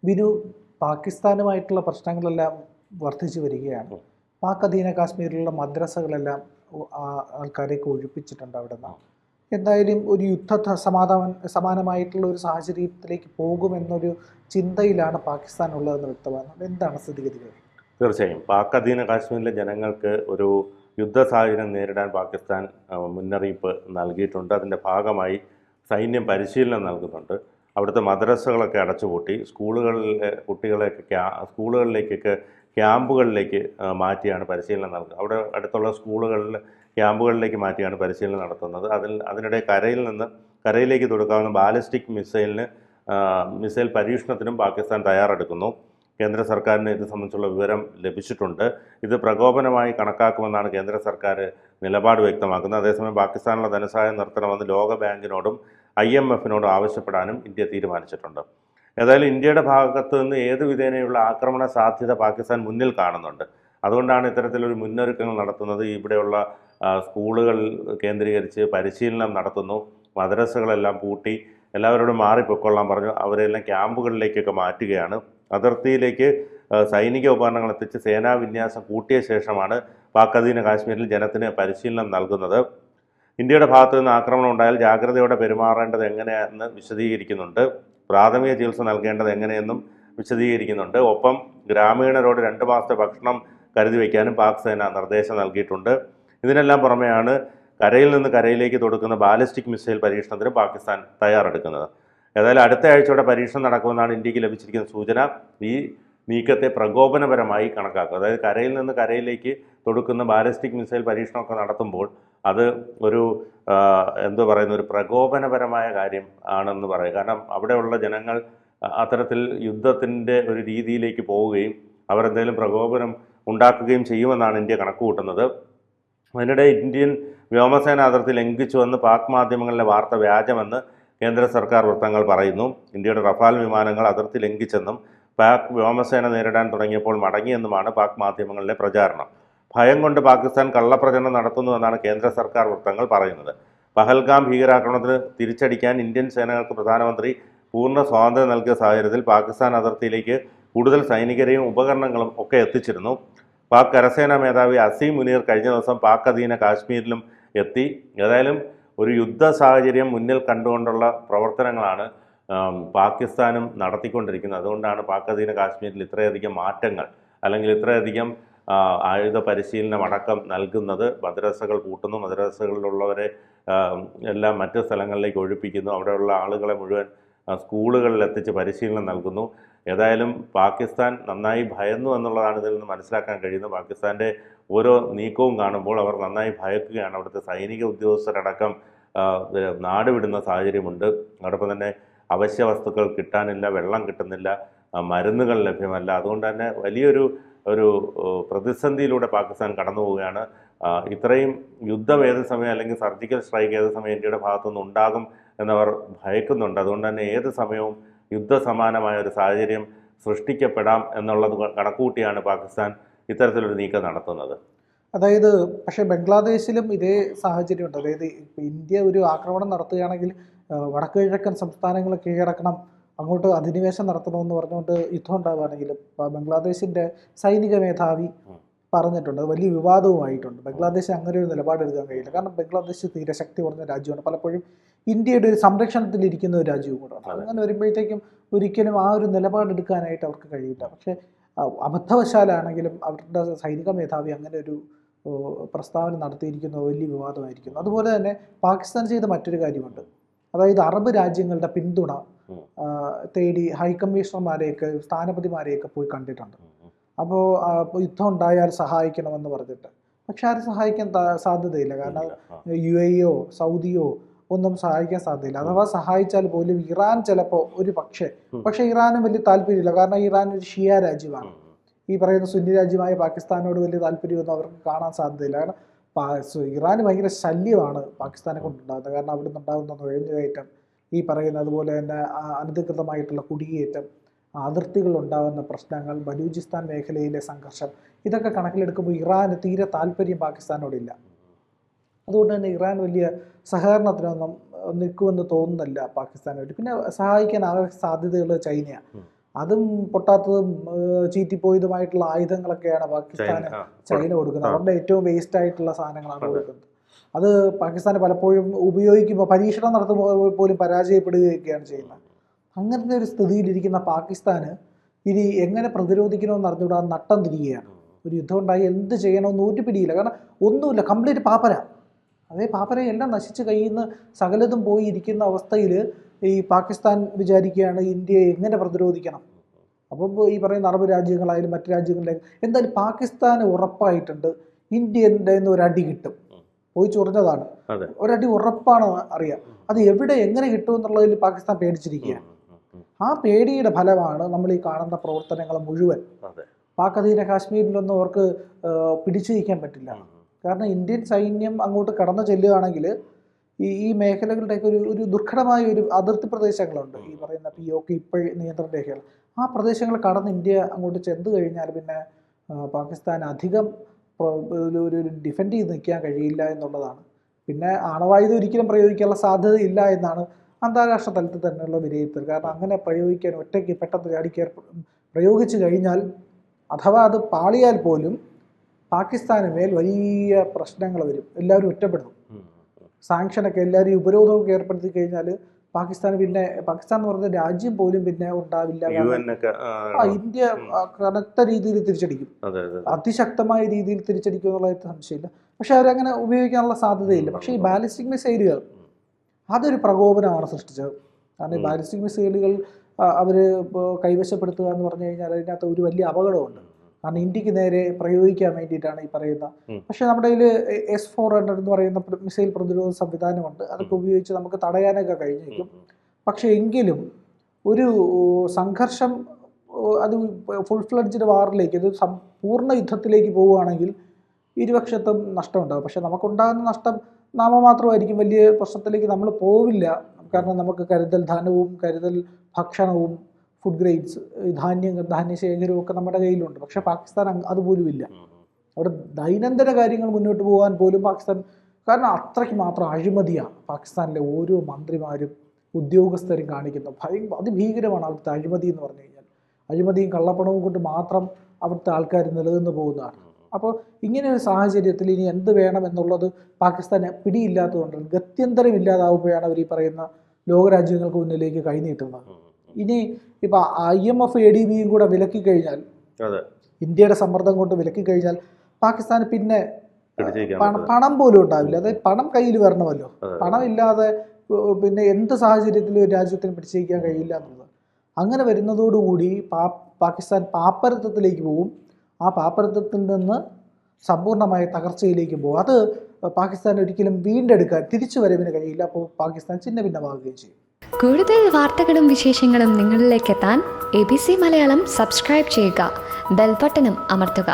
ബിനു, പാകിസ്ഥാനുമായിട്ടുള്ള പ്രശ്നങ്ങളെല്ലാം വർദ്ധിച്ചു വരികയാണ്. പാക് അധീന കാശ്മീരിലുള്ള മദ്രസകളെല്ലാം ആൾക്കാരെയൊക്കെ ഒഴിപ്പിച്ചിട്ടുണ്ട് അവിടെ നിന്ന്. എന്തായാലും ഒരു സമാനമായിട്ടുള്ള ഒരു സാഹചര്യത്തിലേക്ക് പോകുമെന്നൊരു ചിന്തയിലാണ് പാകിസ്ഥാൻ ഉള്ളതെന്ന് വ്യക്തമാകുന്നത്. എന്താണ് സ്ഥിതിഗതികൾ? തീർച്ചയായും പാക് അധീന കാശ്മീരിലെ ജനങ്ങൾക്ക് ഒരു യുദ്ധ സാഹചര്യം നേരിടാൻ പാകിസ്ഥാൻ മുന്നറിയിപ്പ് നൽകിയിട്ടുണ്ട്. അതിൻ്റെ ഭാഗമായി സൈന്യം പരിശീലനം നൽകുന്നുണ്ട്. അവിടുത്തെ മദ്രസകളൊക്കെ അടച്ചുപൂട്ടി സ്കൂളുകളിലേക്കൊക്കെ ക്യാമ്പുകളിലേക്ക് മാറ്റിയാണ് പരിശീലനം നൽകുന്നത്. അവിടെ അടുത്തുള്ള സ്കൂളുകളിൽ ക്യാമ്പുകളിലേക്ക് മാറ്റിയാണ് പരിശീലനം നടത്തുന്നത്. അതിനിടെ കരയിലേക്ക് തൊടുക്കാവുന്ന ബാലിസ്റ്റിക് മിസൈൽ പരീക്ഷണത്തിനും പാകിസ്ഥാൻ തയ്യാറെടുക്കുന്നു. കേന്ദ്ര സർക്കാരിന് ഇത് സംബന്ധിച്ചുള്ള വിവരം ലഭിച്ചിട്ടുണ്ട്. ഇത് പ്രകോപനമായി കണക്കാക്കുമെന്നാണ് കേന്ദ്ര സർക്കാർ നിലപാട് വ്യക്തമാക്കുന്നത്. അതേസമയം പാകിസ്ഥാനുള്ള ധനസഹായം നിർത്തണമെന്ന് ലോകബാങ്കിനോടും IMFനോടും ആവശ്യപ്പെടാനും ഇന്ത്യ തീരുമാനിച്ചിട്ടുണ്ട്. ഏതായാലും ഇന്ത്യയുടെ ഭാഗത്തു നിന്ന് ഏത് വിധേനയുള്ള ആക്രമണ സാധ്യത പാകിസ്ഥാൻ മുന്നിൽ കാണുന്നുണ്ട്. അതുകൊണ്ടാണ് ഇത്തരത്തിലൊരു മുന്നൊരുക്കങ്ങൾ നടത്തുന്നത്. ഇവിടെയുള്ള സ്കൂളുകൾ കേന്ദ്രീകരിച്ച് പരിശീലനം നടത്തുന്നു. മദ്രസകളെല്ലാം പൂട്ടി എല്ലാവരോടും മാറിപ്പൊക്കൊള്ളാൻ പറഞ്ഞു. അവരെല്ലാം ക്യാമ്പുകളിലേക്കൊക്കെ മാറ്റുകയാണ്. അതിർത്തിയിലേക്ക് സൈനിക ഉപകരണങ്ങൾ എത്തിച്ച് സേനാ വിന്യാസം കൂട്ടിയ ശേഷമാണ് പാക് അധീന കാശ്മീരിൽ ജനത്തിന് പരിശീലനം നൽകുന്നത്. ഇന്ത്യയുടെ ഭാഗത്തു നിന്ന് ആക്രമണം ഉണ്ടായാൽ ജാഗ്രതയോടെ പെരുമാറേണ്ടത് എങ്ങനെയെന്ന് വിശദീകരിക്കുന്നുണ്ട്. പ്രാഥമിക ചികിത്സ നൽകേണ്ടത് എങ്ങനെയെന്നും വിശദീകരിക്കുന്നുണ്ട്. ഒപ്പം ഗ്രാമീണരോട് 2 മാസത്തെ ഭക്ഷണം കരുതി വയ്ക്കാനും പാക് സേന നിർദ്ദേശം നൽകിയിട്ടുണ്ട്. ഇതിനെല്ലാം പുറമെയാണ് കരയിൽ നിന്ന് കരയിലേക്ക് തൊടുക്കുന്ന ബാലിസ്റ്റിക് മിസൈൽ പരീക്ഷണത്തിന് പാകിസ്ഥാൻ തയ്യാറെടുക്കുന്നത്. ഏതായാലും അടുത്ത ആഴ്ചയോടെ പരീക്ഷണം നടക്കുമെന്നാണ് ഇന്ത്യക്ക് ലഭിച്ചിരിക്കുന്ന സൂചന. ഈ നീക്കത്തെ പ്രകോപനപരമായി കണക്കാക്കും. അതായത് കരയിൽ നിന്ന് കരയിലേക്ക് തൊടുക്കുന്ന ബാലിസ്റ്റിക് മിസൈൽ പരീക്ഷണമൊക്കെ നടത്തുമ്പോൾ അത് ഒരു ഒരു പ്രകോപനപരമായ കാര്യം ആണെന്ന് പറയും. കാരണം അവിടെയുള്ള ജനങ്ങൾ അത്തരത്തിൽ യുദ്ധത്തിൻ്റെ ഒരു രീതിയിലേക്ക് പോവുകയും അവരെന്തെങ്കിലും പ്രകോപനം ഉണ്ടാക്കുകയും ചെയ്യുമെന്നാണ് ഇന്ത്യ കണക്കുകൂട്ടുന്നത്. അതിനിടെ ഇന്ത്യൻ വ്യോമസേന അതിർത്തി ലംഘിച്ചുവെന്ന് പാക് മാധ്യമങ്ങളിലെ വാർത്ത വ്യാജമെന്ന് കേന്ദ്ര സർക്കാർ വൃത്തങ്ങൾ പറയുന്നു. ഇന്ത്യയുടെ റഫാൽ വിമാനങ്ങൾ അതിർത്തി ലംഘിച്ചെന്നും പാക് വ്യോമസേന നേരിടാൻ തുടങ്ങിയപ്പോൾ മടങ്ങിയെന്നുമാണ് പാക് മാധ്യമങ്ങളിലെ പ്രചാരണം. ഭയം കൊണ്ട് പാകിസ്ഥാൻ കള്ളപ്രചരണം നടത്തുന്നുവെന്നാണ് കേന്ദ്ര സർക്കാർ വൃത്തങ്ങൾ പറയുന്നത്. പഹൽഗാം ഭീകരാക്രമണത്തിന് തിരിച്ചടിക്കാൻ ഇന്ത്യൻ സേനകൾക്ക് പ്രധാനമന്ത്രി പൂർണ്ണ സ്വാതന്ത്ര്യം നൽകിയ സാഹചര്യത്തിൽ പാകിസ്ഥാൻ അതിർത്തിയിലേക്ക് കൂടുതൽ സൈനികരെയും ഉപകരണങ്ങളും ഒക്കെ എത്തിച്ചിരുന്നു. പാക് കരസേനാ മേധാവി അസീം മുനീർ കഴിഞ്ഞ ദിവസം പാക് അധീന കാശ്മീരിലും എത്തി. ഏതായാലും ഒരു യുദ്ധ സാഹചര്യം മുന്നിൽ കണ്ടുകൊണ്ടുള്ള പ്രവർത്തനങ്ങളാണ് പാകിസ്ഥാനും നടത്തിക്കൊണ്ടിരിക്കുന്നത്. അതുകൊണ്ടാണ് പാക് അധീന കാശ്മീരിൽ ഇത്രയധികം മാറ്റങ്ങൾ അല്ലെങ്കിൽ ഇത്രയധികം ആയുധ പരിശീലനം അടക്കം നൽകുന്നത്. മദ്രസകൾ പൂട്ടുന്നു, മദ്രസകളിലുള്ളവരെ എല്ലാം മറ്റ് സ്ഥലങ്ങളിലേക്ക് ഒഴിപ്പിക്കുന്നു, അവിടെയുള്ള ആളുകളെ മുഴുവൻ സ്കൂളുകളിൽ എത്തിച്ച് പരിശീലനം നൽകുന്നു. ഏതായാലും പാകിസ്ഥാൻ നന്നായി ഭയന്നു എന്നുള്ളതാണ് ഇതിൽ നിന്ന് മനസ്സിലാക്കാൻ കഴിയുന്നത്. പാകിസ്ഥാൻ്റെ ഓരോ നീക്കവും കാണുമ്പോൾ അവർ നന്നായി ഭയക്കുകയാണ്. അവിടുത്തെ സൈനിക ഉദ്യോഗസ്ഥരടക്കം നാട് വിടുന്ന സാഹചര്യമുണ്ട്. അതോടൊപ്പം തന്നെ അവശ്യ വസ്തുക്കൾ കിട്ടാനില്ല, വെള്ളം കിട്ടുന്നില്ല, മരുന്നുകൾ ലഭ്യമല്ല. അതുകൊണ്ട് തന്നെ വലിയൊരു പ്രതിസന്ധിയിലൂടെ പാകിസ്ഥാൻ കടന്നു പോവുകയാണ്. ഇത്രയും യുദ്ധം ഏത് സമയം അല്ലെങ്കിൽ സർജിക്കൽ സ്ട്രൈക്ക് ഏത് സമയം ഇന്ത്യയുടെ ഭാഗത്തുനിന്ന് ഉണ്ടാകും എന്നവർ ഭയക്കുന്നുണ്ട്. അതുകൊണ്ട് തന്നെ ഏത് സമയവും യുദ്ധസമാനമായ ഒരു സാഹചര്യം സൃഷ്ടിക്കപ്പെടാം എന്നുള്ളത് കണക്കുകൂട്ടിയാണ് പാകിസ്ഥാൻ ഇത്തരത്തിലൊരു നീക്കം നടത്തുന്നത്. അതായത് പക്ഷേ ബംഗ്ലാദേശിലും ഇതേ സാഹചര്യമുണ്ട്. അതായത് ഇന്ത്യ ഒരു ആക്രമണം നടത്തുകയാണെങ്കിൽ വടക്ക് കിഴക്കൻ സംസ്ഥാനങ്ങൾ കീഴടക്കണം, അങ്ങോട്ട് അധിനിവേശം നടത്തണമെന്ന് പറഞ്ഞുകൊണ്ട് യുദ്ധം ഉണ്ടാവുകയാണെങ്കിലും ബംഗ്ലാദേശിൻ്റെ സൈനിക മേധാവി പറഞ്ഞിട്ടുണ്ട്. അത് വലിയ വിവാദവുമായിട്ടുണ്ട്. ബംഗ്ലാദേശ് അങ്ങനെ ഒരു നിലപാടെടുക്കാൻ കഴിയില്ല. കാരണം ബംഗ്ലാദേശ് തീരെ ശക്തി കുറഞ്ഞ രാജ്യമാണ്, പലപ്പോഴും ഇന്ത്യയുടെ ഒരു സംരക്ഷണത്തിലിരിക്കുന്ന ഒരു രാജ്യവും കൂടാണ്. അങ്ങനെ വരുമ്പോഴത്തേക്കും ഒരിക്കലും ആ ഒരു നിലപാടെടുക്കാനായിട്ട് അവർക്ക് കഴിയില്ല. പക്ഷേ അബദ്ധവശാലാണെങ്കിലും അവരുടെ സൈനിക മേധാവി അങ്ങനെ ഒരു പ്രസ്താവന നടത്തിയിരിക്കുന്നത് വലിയ വിവാദമായിരിക്കുന്നു. അതുപോലെ തന്നെ പാകിസ്ഥാൻ ചെയ്ത മറ്റൊരു കാര്യമുണ്ട്. അതായത് അറബ് രാജ്യങ്ങളുടെ പിന്തുണ തേടി ഹൈക്കമ്മീഷണർമാരെയൊക്കെ സ്ഥാനപതിമാരെയൊക്കെ പോയി കണ്ടിട്ടുണ്ട്. അപ്പോൾ യുദ്ധം ഉണ്ടായാൽ സഹായിക്കണമെന്ന് പറഞ്ഞിട്ട്. പക്ഷെ ആരും സഹായിക്കാൻ സാധ്യതയില്ല. കാരണം UAE-യോ സൗദിയോ ഒന്നും സഹായിക്കാൻ സാധ്യതയില്ല. അഥവാ സഹായിച്ചാൽ പോലും ഇറാൻ ചിലപ്പോൾ പക്ഷേ ഇറാനും വലിയ താല്പര്യമില്ല. കാരണം ഇറാൻ ഒരു ഷിയ രാജ്യമാണ്. ഈ പറയുന്ന സുന്നി രാജ്യമായ പാകിസ്ഥാനോട് വലിയ താല്പര്യമൊന്നും അവർക്ക് കാണാൻ സാധ്യതയില്ല. കാരണം ഇറാന് ഭയങ്കര ശല്യമാണ് പാകിസ്ഥാനെ കൊണ്ടുണ്ടാകുന്നത്. കാരണം അവിടെ നിന്നുണ്ടാകുന്ന നുഴഞ്ഞുകയറ്റം, ഈ പറയുന്ന അതുപോലെ തന്നെ അനധികൃതമായിട്ടുള്ള കുടിയേറ്റം, അതിർത്തികൾ ഉണ്ടാകുന്ന പ്രശ്നങ്ങൾ, ബലൂചിസ്ഥാൻ മേഖലയിലെ സംഘർഷം, ഇതൊക്കെ കണക്കിലെടുക്കുമ്പോൾ ഇറാന് തീരെ താല്പര്യം പാകിസ്ഥാനോടില്ല. അതുകൊണ്ട് തന്നെ ഇറാൻ വലിയ സഹകരണത്തിനൊന്നും നിൽക്കുമെന്ന് തോന്നുന്നില്ല പാകിസ്ഥാനായിട്ട്. പിന്നെ സഹായിക്കാൻ ആകെ സാധ്യതയുള്ള ചൈനയാണ്. അതും പൊട്ടാത്തതും ചീറ്റിപ്പോയതുമായിട്ടുള്ള ആയുധങ്ങളൊക്കെയാണ് പാകിസ്ഥാന് ചൈന കൊടുക്കുന്നത്. അവരുടെ ഏറ്റവും വേസ്റ്റ് ആയിട്ടുള്ള സാധനങ്ങളാണ് കൊടുക്കുന്നത്. അത് പാകിസ്ഥാൻ പലപ്പോഴും ഉപയോഗിക്കുമ്പോൾ പരീക്ഷണം നടത്തുമ്പോൾ പോലും പരാജയപ്പെടുകയൊക്കെയാണ് ചെയ്യുന്നത്. അങ്ങനത്തെ ഒരു സ്ഥിതിയിലിരിക്കുന്ന പാകിസ്ഥാന് ഇനി എങ്ങനെ പ്രതിരോധിക്കണമെന്ന് അറിഞ്ഞുകൂടാ നട്ടം തിരികെയാണ്. ഒരു യുദ്ധം ഉണ്ടായി എന്ത് ചെയ്യണമെന്ന് ഒരു പിടിയില്ല. കാരണം ഒന്നുമില്ല, കംപ്ലീറ്റ് പാപ്പര. അതേ പാപ്പരയെല്ലാം നശിച്ച് കയ്യിൽ നിന്ന് സകലതും പോയി ഇരിക്കുന്ന അവസ്ഥയിൽ ഈ പാകിസ്ഥാൻ വിചാരിക്കുകയാണ് ഇന്ത്യയെ എങ്ങനെ പ്രതിരോധിക്കണം. അപ്പം ഈ പറയുന്ന അറബ് രാജ്യങ്ങളായാലും മറ്റു രാജ്യങ്ങളിലായാലും എന്തായാലും പാകിസ്ഥാന് ഉറപ്പായിട്ടുണ്ട് ഇന്ത്യൻ്റെ ഒരടി കിട്ടും. പോയി ചൊറിഞ്ഞതാണ്, ഒരടി ഉറപ്പാണ് അറിയാം. അത് എവിടെ എങ്ങനെ കിട്ടുമെന്നുള്ളതിൽ പാകിസ്ഥാൻ പേടിച്ചിരിക്കുകയാണ്. ആ പേടിയുടെ ഫലമാണ് നമ്മൾ ഈ കാണുന്ന പ്രവർത്തനങ്ങൾ മുഴുവൻ. പാക് അധീന കാശ്മീരിലൊന്നും അവർക്ക് പിടിച്ചു നിൽക്കാൻ പറ്റില്ല. കാരണം ഇന്ത്യൻ സൈന്യം അങ്ങോട്ട് കടന്നു ചെല്ലുകയാണെങ്കിൽ ഈ മേഖലകളുടെയൊക്കെ ഒരു ദുർഘടമായ ഒരു അതിർത്തി പ്രദേശങ്ങളുണ്ട്, ഈ പറയുന്ന POK ഇപ്പോൾ നിയന്ത്രണ രേഖകൾ. ആ പ്രദേശങ്ങൾ കടന്ന് ഇന്ത്യ അങ്ങോട്ട് ചെന്ന് കഴിഞ്ഞാൽ പിന്നെ പാകിസ്ഥാൻ അധികം ഒരു ഡിഫെൻഡ് ചെയ്ത് നിൽക്കാൻ കഴിയില്ല എന്നുള്ളതാണ്. പിന്നെ ആണവായുധം ഒരിക്കലും പ്രയോഗിക്കാനുള്ള സാധ്യതയില്ല എന്നാണ് അന്താരാഷ്ട്ര തലത്തിൽ തന്നെയുള്ള വിലയിരുത്തൽ. കാരണം അങ്ങനെ പ്രയോഗിക്കാൻ ഒറ്റയ്ക്ക് പെട്ടെന്ന് ചാടിക്കയർ പ്രയോഗിച്ചു കഴിഞ്ഞാൽ അഥവാ അത് പാളിയാൽ പോലും പാകിസ്ഥാന് മേൽ വലിയ പ്രശ്നങ്ങൾ വരും. എല്ലാവരും ഒറ്റപ്പെടുന്നു. സാങ്ഷനൊക്കെ എല്ലാവരും ഉപരോധമൊക്കെ ഏർപ്പെടുത്തി കഴിഞ്ഞാൽ പാകിസ്ഥാൻ എന്ന് പറഞ്ഞ രാജ്യം പോലും പിന്നെ ഉണ്ടാവില്ല. ഇന്ത്യ കനത്ത രീതിയിൽ തിരിച്ചടിക്കും, അതിശക്തമായ രീതിയിൽ തിരിച്ചടിക്കും എന്നുള്ളതിൽ സംശയമില്ല. പക്ഷെ അവരങ്ങനെ ഉപയോഗിക്കാനുള്ള സാധ്യതയില്ല. പക്ഷേ ഈ ബാലിസ്റ്റിക് മിസൈലുകൾ അതൊരു പ്രകോപനമാണ് സൃഷ്ടിച്ചത്. കാരണം ഈ ബാലിസ്റ്റിക് മിസൈലുകൾ അവർ കൈവശപ്പെടുത്തുക എന്ന് പറഞ്ഞു കഴിഞ്ഞാൽ അതിനകത്ത് ഒരു വലിയ അപകടമുണ്ട്. കാരണം ഇന്ത്യക്ക് നേരെ പ്രയോഗിക്കാൻ വേണ്ടിയിട്ടാണ് ഈ പറയുന്ന. പക്ഷെ നമ്മുടെ കയ്യിൽ S-400 എന്ന് പറയുന്ന മിസൈൽ പ്രതിരോധ സംവിധാനമുണ്ട്. അതൊക്കെ ഉപയോഗിച്ച് നമുക്ക് തടയാനൊക്കെ കഴിഞ്ഞേക്കും. പക്ഷെ എങ്കിലും ഒരു സംഘർഷം അത് ഫുൾ ഫ്ലഡ്ജ്ഡ് വാറിലേക്ക്, അത് പൂർണ്ണ യുദ്ധത്തിലേക്ക് പോവുകയാണെങ്കിൽ ഇരുപക്ഷത്തും നഷ്ടമുണ്ടാകും. പക്ഷെ നമുക്കുണ്ടാകുന്ന നഷ്ടം നാമമാത്രമായിരിക്കും. വലിയ പ്രശ്നത്തിലേക്ക് നമ്മൾ പോവില്ല. കാരണം നമുക്ക് കരുതൽ ധനവും കരുതൽ ഭക്ഷണവും ഫുഡ് ഗ്രേഡ്സ് ധാന്യശേഖരവും ഒക്കെ നമ്മുടെ കയ്യിലുണ്ട്. പക്ഷെ പാകിസ്ഥാൻ അതുപോലും ഇല്ല. അവിടെ ദൈനംദിന കാര്യങ്ങൾ മുന്നോട്ട് പോകാൻ പോലും പാകിസ്ഥാൻ, കാരണം അത്രയ്ക്ക് മാത്രം അഴിമതിയാണ് പാകിസ്ഥാനിലെ ഓരോ മന്ത്രിമാരും ഉദ്യോഗസ്ഥരും കാണിക്കുന്നത്. അതിഭീകരമാണ് അവിടുത്തെ അഴിമതി എന്ന് പറഞ്ഞു കഴിഞ്ഞാൽ. അഴിമതിയും കള്ളപ്പണവും കൊണ്ട് മാത്രം അവിടുത്തെ ആൾക്കാർ നിലനിന്ന് പോകുന്നതാണ്. അപ്പോൾ ഇങ്ങനെ ഒരു സാഹചര്യത്തിൽ ഇനി എന്ത് വേണം എന്നുള്ളത് പാകിസ്ഥാന് പിടിയില്ലാത്തതുകൊണ്ട് ഗത്യന്തരമില്ലാതാവുമ്പോഴാണ് അവർ ഈ പറയുന്ന ലോകരാജ്യങ്ങൾക്ക് മുന്നിലേക്ക് കൈനീട്ടുന്നത്. ഇനി ഇപ്പം IMF ADBയും കൂടെ വിലക്കി കഴിഞ്ഞാൽ, ഇന്ത്യയുടെ സമ്മർദ്ദം കൊണ്ട് വിലക്കി കഴിഞ്ഞാൽ പാകിസ്ഥാന് പിന്നെ പണം പോലും ഉണ്ടാവില്ല. അതായത് പണം കയ്യിൽ വരണമല്ലോ. പണം ഇല്ലാതെ പിന്നെ എന്ത് സാഹചര്യത്തിലും ഒരു രാജ്യത്തിന് പിടിച്ചേക്കാൻ കഴിയില്ല എന്നുള്ളത്. അങ്ങനെ വരുന്നതോടുകൂടി പാകിസ്ഥാൻ പാപ്പരത്വത്തിലേക്ക് പോകും. ആ പാപ്പരത്വത്തിൽ നിന്ന് സമ്പൂർണ്ണമായ തകർച്ചയിലേക്ക് പോകും. അത് പാകിസ്ഥാൻ ഒരിക്കലും വീണ്ടെടുക്കാൻ തിരിച്ചു വരവിന് കഴിയില്ല. അപ്പോൾ പാകിസ്ഥാൻ ചിന്ന ഭിന്നമാവുകയും ചെയ്യും. കൂടുതൽ വാർത്തകളും വിശേഷങ്ങളും നിങ്ങളിലേക്ക് എത്താൻ ABC മലയാളം സബ്സ്ക്രൈബ് ചെയ്യുക, ബെൽ ബട്ടണും അമർത്തുക.